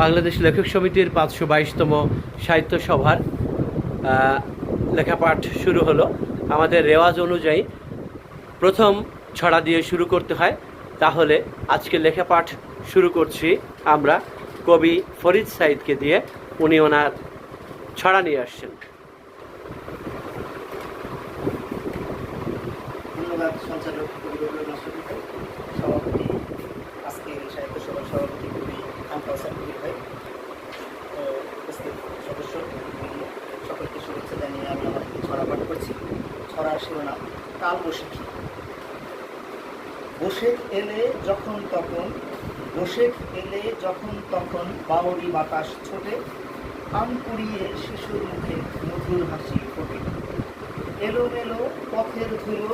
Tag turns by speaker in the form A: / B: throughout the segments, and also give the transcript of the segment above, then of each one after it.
A: বাংলাদেশ লেখক সমিতির 522তম সাহিত্য সভার লেখাপাঠ শুরু হলো। আমাদের রেওয়াজ অনুযায়ী প্রথম ছড়া দিয়ে শুরু করতে হয়, তাহলে আজকে লেখাপাঠ শুরু করছি আমরা কবি ফরিদ সাঈদকে দিয়ে। উনি ওনার ছড়া নিয়ে আসছেন।
B: ধন্যবাদ সঞ্চালক কবি রবিউল মাসুদ ভাই, সভাপতি আজকের সাহিত্য সভার সভাপতি কবি আমফাসান কবির ভাই, উপস্থিত সদস্য সকলকে শুভেচ্ছা জানিয়ে আমি আমার ছড়া পাঠ করছি। ছড়ার শিরোনাম কালবৈশাখী। বৈশাখ এলে যখন তখন, বৈশাখ এলে যখন তখন বাউরি বাতাস ছোটে, আম কুড়িয়ে শিশুর মুখে মধুর হাসি ফোটে। এলোমেলো পথের ধুলো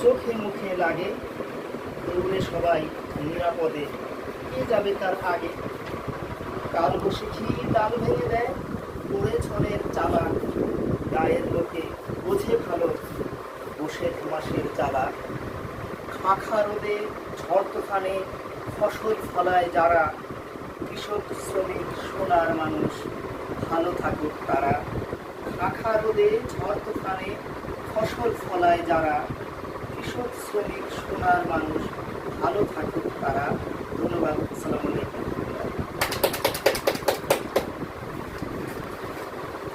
B: চোখে মুখে লাগে, দৌড়ে সবাই নিরাপদে, কে যাবে তার আগে। কালবৈশাখী ডাল ভেঙে দেয়, পড়ে ছড়ের চালা, গায়ের লোকে বোঝে ভালো বৈশাখ মাসের জ্বালা। খাখা রোদে ঝড় তুফানে ফসল ফলায় যারা, কৃষক শ্রমিক সোনার মানুষ ভালো থাকুক তারা। খাখা রোদে ঝড় তুফানে ফসল ফলায় যারা, কৃষক শ্রমিক সোনার মানুষ ভালো থাকুক তারা। ধন্যবাদ। আসসালামু আলাইকুম।